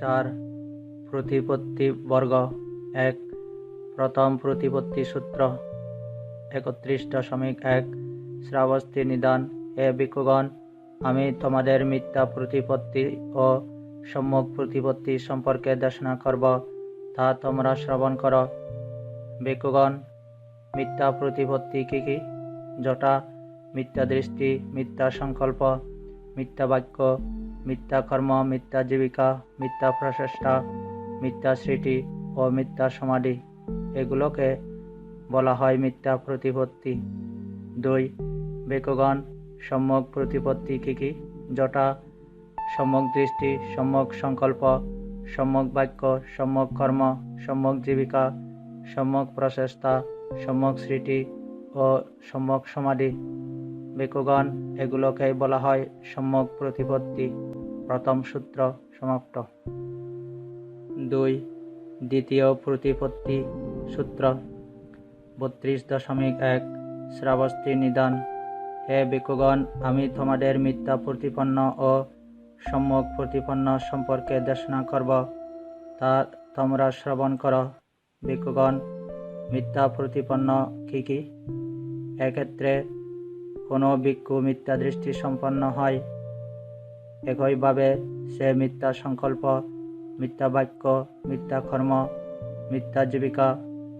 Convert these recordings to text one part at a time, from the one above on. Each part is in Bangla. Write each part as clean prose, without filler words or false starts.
4. প্রতিপত্তি বর্গ 1. প্রথম প্রতিপত্তি সূত্র 31.1 শ্রাবস্তি নিদান। হে ভিক্ষুগণ, আমি তোমাদের মিথ্যা প্রতিপত্তি ও সম্যক প্রতিপত্তি সম্পর্কে দেশনা করব, তা তোমরা শ্রবণ করো। ভিক্ষুগণ, মিথ্যা প্রতিপত্তি কি কি? যথা মিথ্যা দৃষ্টি, মিথ্যা সংকল্প, মিথ্যা বাক্য, মিথ্যা কর্ম, মিথ্যা জীবিকা, মিথ্যা প্রচেষ্টা, মিথ্যা স্মৃতি ও মিথ্যা সমাধি, এগুলোকে বলা হয় মিথ্যা প্রতিপত্তি। 2. ভিক্ষুগণ, সম্যক প্রতিপত্তি কি কি? যথা সম্যক দৃষ্টি, সম্যক সংকল্প, সম্যক বাক্য, সম্যক কর্ম, সম্যক জীবিকা, সম্যক প্রচেষ্টা, সম্যক স্মৃতি ও সম্যক সমাধি। ভিক্ষুগণ, এগুলোকে বলা হয় সম্যক প্রতিপত্তি। প্রথম সূত্র সমাপ্ত। 2. দ্বিতীয় প্রতিপত্তি সূত্র 32.1 শ্রাবস্তি নিদান। হে ভিক্ষুগণ, আমি তোমাদের মিথ্যা প্রতিপন্ন ও সম্যক প্রতিপন্ন সম্পর্কে দেশনা করব, তা তোমরা শ্রবণ করো। ভিক্ষুগণ, মিথ্যা প্রতিপন্ন কি কি? এক্ষেত্রে কোনো ভিক্ষু মিথ্যা দৃষ্টি সম্পন্ন হয়, একইভাবে সে মিথ্যা সংকল্প, মিথ্যা বাক্য, মিথ্যা কর্ম, মিথ্যা জীবিকা,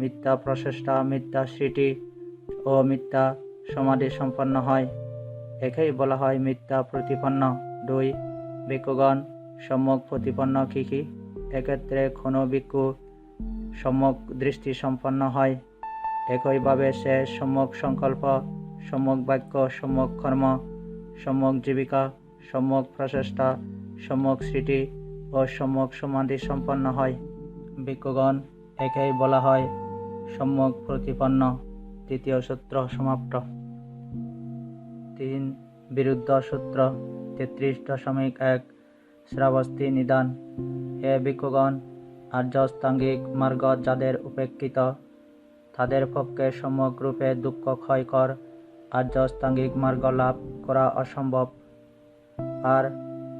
মিথ্যা প্রচেষ্টা, মিথ্যা স্মৃতি ও মিথ্যা সমাধি সম্পন্ন হয়, একেই বলা হয় মিথ্যা প্রতিপন্ন। 2. ভিক্ষুগণ, সম্যক প্রতিপন্ন কি কি? এক্ষেত্রে কোনো ভিক্ষু সম্যক দৃষ্টি সম্পন্ন হয়, একইভাবে সে সম্যক সংকল্প, সম্যক বাক্য, সম্যক কর্ম, সম্যক জীবিকা, সম্যক প্রচেষ্টা, সম্যক স্মৃতি ও সম্যক সমাধি সম্পন্ন হয়, ভিক্ষুগণ, একেই বলা হয় সম্যক প্রতিপন্ন। তৃতীয় সূত্র সমাপ্ত। 3. বিরুদ্ধ সূত্র 33.1 শ্রাবস্তি নিদান। হে ভিক্ষুগণ, আর্য অষ্টাঙ্গিক মার্গ যাদের উপেক্ষিত, তাদের পক্ষে সমগ্ররূপে দুঃখ ক্ষয়কর আর্য অষ্টাঙ্গিক মার্গ লাভ করা অসম্ভব। আর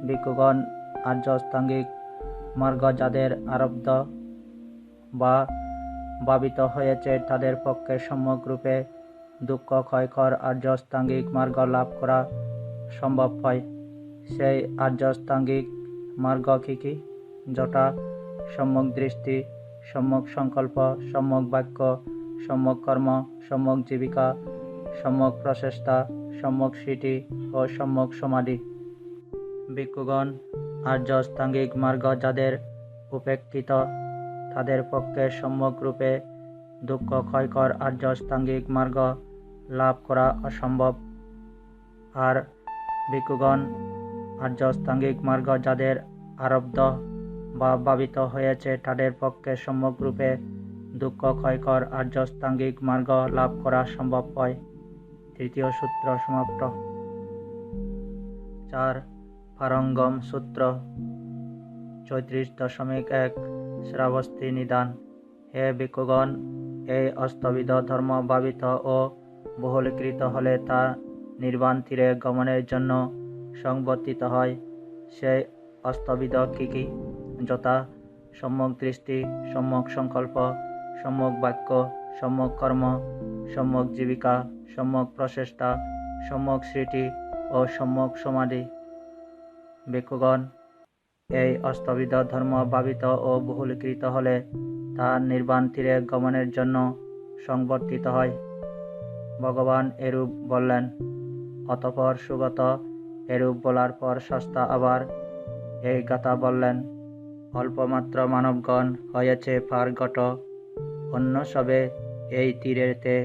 ভিক্ষুগণ, আর্য অষ্টাঙ্গিক মার্গ যাদের আরব্ধ বা ভাবিত হয়েছে, তাদের পক্ষে সমগ্ররূপে দুঃখ ক্ষয়কর আর্য অষ্টাঙ্গিক মার্গ লাভ করা সম্ভব হয়। সেই আর্য অষ্টাঙ্গিক মার্গ কি কি? যথা সম্যক দৃষ্টি, সম্যক সংকল্প, সম্যক বাক্য, সম্যক কর্ম, সম্যক জীবিকা, সম্যক প্রচেষ্টা, সম্যক স্মৃতি ও সম্যক সমাধি। ভিক্ষুগণ, আর্য অষ্টাঙ্গিক মার্গ যাদের উপেক্ষিত, তাদের পক্ষে সমগ্ররূপে দুঃখ ক্ষয়কর আর্য অষ্টাঙ্গিক মার্গ লাভ করা অসম্ভব। আর ভিক্ষুগণ, আর্য অষ্টাঙ্গিক মার্গ যাদের আরব্ধ বা ভাবিত হয়েছে, তাদের পক্ষে সমগ্ররূপে দুঃখ ক্ষয়কর আর্য অষ্টাঙ্গিক মার্গ লাভ করা সম্ভব হয়। তৃতীয় সূত্র সমাপ্ত। 4. পারঙ্গম সূত্র 34.1 শ্রাবস্তি নিদান। হে ভিক্ষুগণ, এই অষ্টবিধ ধর্ম ভাবিত ও বহুলীকৃত হলে তা নির্বাণ তীরে গমনের জন্য সংবর্তিত হয়। সেই অষ্টবিধ কি কি? যথা সম্যক দৃষ্টি, সম্যক সংকল্প, সম্যক বাক্য, সম্যক কর্ম, সম্যক জীবিকা, সম্যক প্রচেষ্টা, সম্যক স্মৃতি ও সম্যক সমাধি। ভিক্ষুগণ, এই অষ্টবিধ ধর্ম ভাবিত ও বহুলীকৃত হলে তা নির্বাণ তীরে গমনের জন্য সংবর্তিত হয়। ভগবান এরূপ বললেন। অতঃপর সুগত এরূপ বলার পর শাস্তা আবার এই গাথা বললেন। অল্পমাত্র মানবগণ হয়েছে পারগত, অন্য সবে এই তীরেতে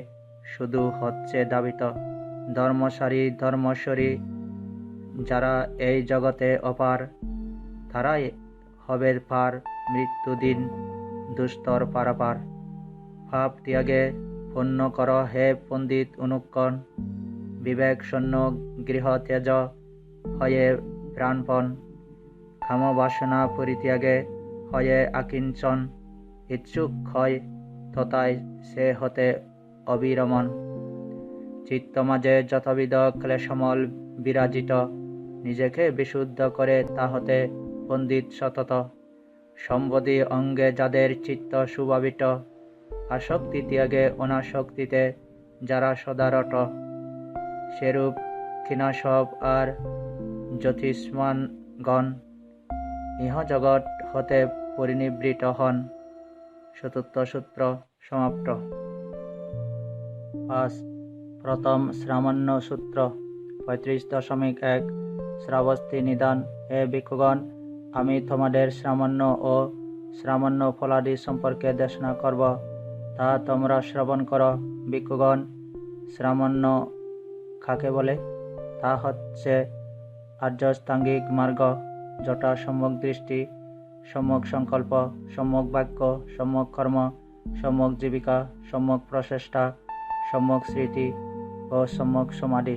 শুধু হচ্ছে ধাবিত। ধর্মসারী ধর্মস্বরী যারা এই জগতে অপার, তারাই হবে পার মৃত্যুদিন দুস্তর পারাপার। পাপ ত্যাগে পুণ্য কর হে পণ্ডিত অনুক্ষণ, বিবেক শূন্য গৃহ ত্যাজ হয়ে প্রাণপণ। কামবাসনা পরিত্যাগে হয়ে আকিঞ্চন, ইচ্ছুক হয় তথায় সে হতে অবিরমণ। চিত্ত মাঝে যতবিধ ক্লেশমল বিরাজিত, নিজেকে বিশুদ্ধ করে তা হতে পণ্ডিত সতত। সম্বদি অঙ্গে যাদের চিত্ত সুভাবিত, আসক্তি ত্যাগে অনাসক্তিতে যারা সদারত, সেরূপ কিনাসব আর জ্যোতিষ্মানগণ ইহ জগৎ হতে পরিনিবৃত হন। চতুর্থ সূত্র সমাপ্ত। 5. প্রথম শ্রামান্য সূত্র 35.1 শ্রাবস্তি নিদান। হে ভিক্ষুগণ, আমি তোমাদের শ্রামান্য ও শ্রামান্য ফলাদি সম্পর্কে দেশনা করব, তা তোমরা শ্রবণ করো। ভিক্ষুগণ, শ্রামান্য কাকে বলে? তা হচ্ছে আর্যাষ্টাঙ্গিক মার্গ, যটা সম্যক দৃষ্টি, সম্যক সংকল্প, সম্যক বাক্য, সম্যক কর্ম, সম্যক জীবিকা, সম্যক প্রচেষ্টা, সম্যক স্মৃতি ও সম্যক সমাধি।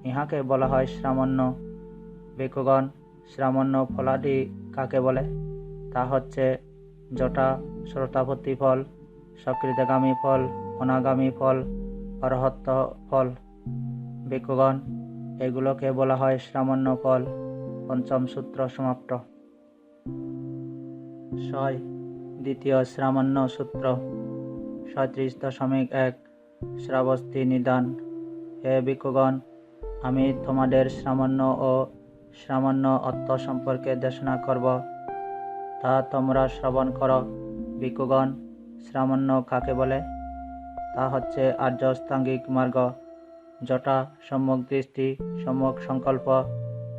ইহাকে বলা হয় শ্রামান্য। ভিক্ষুগণ, শ্রামান্য ফলাদি কাকে বলে? তা হচ্ছে যটা শ্রোতাপত্তি ফল, সকৃতগামী ফল, অনাগামী ফল, অরহত্ত ফল। ভিক্ষুগণ, এগুলোকে বলা হয় শ্রামান্য ফল। পঞ্চম সূত্র সমাপ্ত। 6. দ্বিতীয় শ্রামান্য সূত্র 37.1 শ্রাবস্তি নিদান। হে ভিক্ষুগণ, আমি তোমাদের শ্রামান্য ও শ্রামান্য অর্থ সম্পর্কে দেশনা করব, তা তোমরা শ্রবণ করো। ভিক্ষুগণ, শ্রামান্য কাকে বলে? তা হচ্ছে আর্যাষ্টাঙ্গিক মার্গ, যটা সম্যক দৃষ্টি, সম্যক সংকল্প,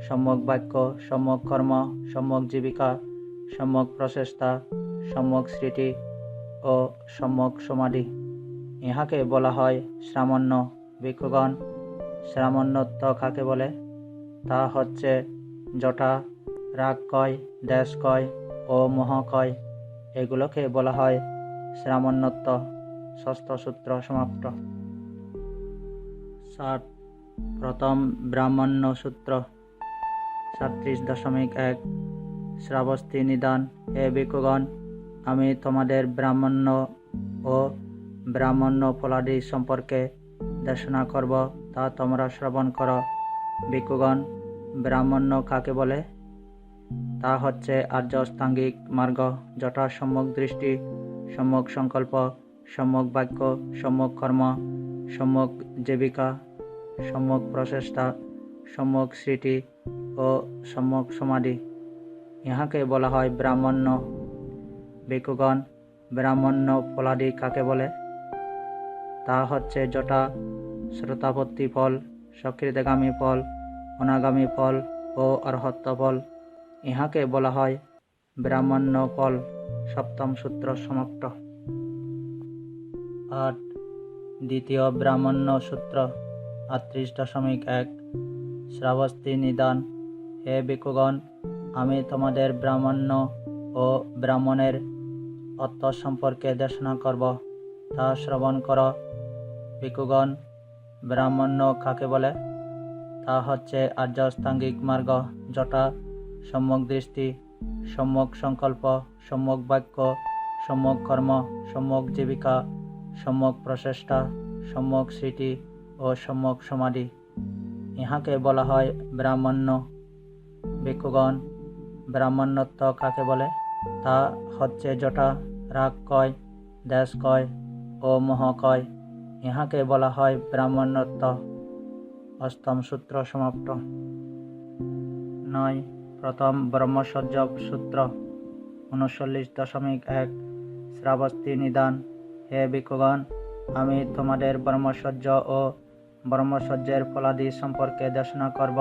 সম্যক বাক্য, সম্যক কর্ম, সম্যক জীবিকা, সম্যক প্রচেষ্টা, সম্যক স্মৃতি ও সম্যক সমাধি। ইহাকে বলা হয় শ্রামান্য। ভিক্ষুগণ, শ্রামান্যত্ব কাকে বলে? তা হচ্ছে যটা রাগ কয়, দেশ কয় ও মোহ কয়। এগুলোকে বলা হয় শ্রামান্যত্ব। ষষ্ঠ সূত্র সমাপ্ত। 7. প্রথম ব্রাহ্মণ্য সূত্র 37.1 শ্রাবস্তি নিদান। হে ভিক্ষুগণ, আমি তোমাদের ব্রাহ্মণ্য ও ব্রাহ্মণ্য ফলাদি সম্পর্কে দেশনা করব, তা তোমরা শ্রবণ করো। ভিক্ষুগণ, ব্রাহ্মণ্য কাকে বলে? তা হচ্ছে আর্যাষ্টাঙ্গিক মার্গ, যটা সম্যক দৃষ্টি, সম্যক সংকল্প, সম্যক বাক্য, সম্যক কর্ম, সম্যক জীবিকা, সম্যক প্রচেষ্টা, সম্যক স্মৃতি ও সম্যক সমাধি। ইহাকে বলা হয় ব্রাহ্মণ্য। ভিক্ষুগণ, ব্রাহ্মণ্য ফলাদি কাকে বলে? তা হচ্ছে যটা শ্রোতাপত্তি ফল, সকৃতগামী ফল, অনাগামী ফল ও অরহত্ত ফল। ইহাকে বলা হয় ব্রাহ্মণ্য ফল। সপ্তম সূত্র সমাপ্ত। 8. দ্বিতীয় ব্রাহ্মণ্য সূত্র 38.1 শ্রাবস্তি নিদান। হে ভিক্ষুগণ, আমি তোমাদের ব্রাহ্মণ্য ও ব্রাহ্মণের অর্থ সম্পর্কে দেশনা করব, তা শ্রবণ করো। ভিক্ষুগণ, ব্রাহ্মণ্য কাকে বলে? তা হচ্ছে আর্যাষ্টাঙ্গিক মার্গ, যটা সম্যক দৃষ্টি, সম্যক সংকল্প, সম্যক বাক্য, সম্যক কর্ম, সম্যক জীবিকা, সম্যক প্রচেষ্টা, সম্যক স্মৃতি ও সম্যক সমাধি। ইহাকে বলা হয় ব্রাহ্মণ্য। ভিক্ষুগণ, ব্রাহ্মণ্যত্ব কাকে বলে? তা হচ্ছে যটা রাগ কয়, দেশ কয় ও মোহ কয়। ইহাকে বলা হয় ব্রাহ্মণ্যত্ব। অষ্টম সূত্র সমাপ্ত। 9. প্রথম ব্রহ্মচর্য সূত্র 39.1 শ্রাবস্তি নিদান। হে ভিক্ষুগণ, আমি তোমাদের ব্রহ্মচর্য ও ব্রহ্মচর্যের ফলাদি সম্পর্কে দেশনা করব,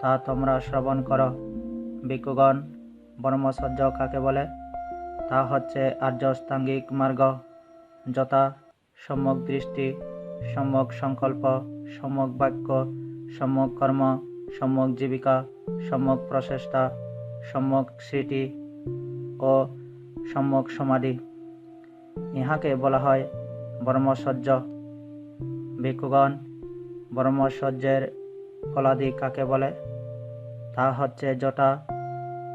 তা তোমরা শ্রবণ করো। ভিক্ষুগণ, ব্রহ্মচর্য কাকে বলে? তা হচ্ছে আর্যাষ্টাঙ্গিক মার্গ, যথা সম্যক দৃষ্টি, সম্যক সংকল্প, সম্যক বাক্য, সম্যক কর্ম, সম্যক জীবিকা, সম্যক প্রচেষ্টা, সম্যক স্মৃতি ও সম্যক সমাধি। ইহাকে বলা হয় ব্রহ্মচর্য। ভিক্ষুগণ, ব্রহ্মচর্যের ফলাদি কাকে বলে? তা হচ্ছে যটা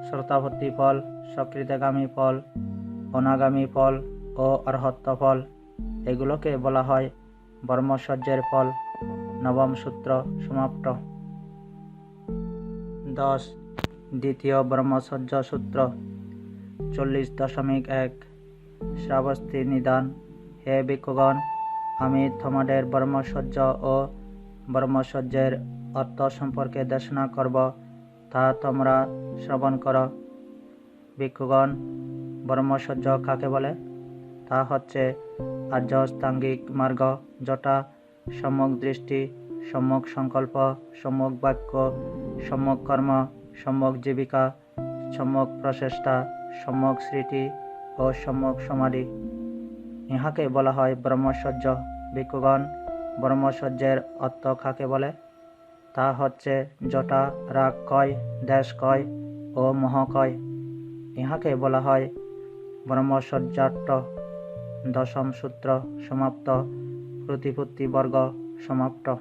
শ্রোতাপত্তি ফল, সকৃতগামী ফল, অনাগামী ফল ও অরহত্ত ফল। এগুলোকে বলা হয় ব্রহ্মচর্যের ফল। নবম সূত্র সমাপ্ত। 10. দ্বিতীয় ব্রহ্মচর্য সূত্র 40.1 শ্রাবস্তী নিদান। হে ভিক্ষুগণ, আমি তোমাদের ব্রহ্মচর্য ও ব্রহ্মচর্যের অর্থ সম্পর্কে দেশনা করব, তা তোমরা শ্রবণ করো। ভিক্ষুগণ, ব্রহ্মচর্য কাকে বলে? তা হচ্ছে আর্য অষ্টাঙ্গিক মার্গ, যথা সম্যক দৃষ্টি, সম্যক সংকল্প, সম্যক বাক্য, সম্যক কর্ম, সম্যক জীবিকা, সম্যক প্রচেষ্টা, সম্যক স্মৃতি ও সম্যক সমাধি। ইহাকে বলা হয় ব্রহ্মচর্য। ভিক্ষুগণ, ব্রহ্মচর্যের অর্থ কাকে বলে? তা হচ্ছে যথা রাগ কয়, দেশ কয় ও মোহ কয়। ইহাকে বলা হয় ব্রহ্মচর্যার্থ। দশম সূত্র সমাপ্ত। প্রতিপত্তি বর্গ সমাপ্ত।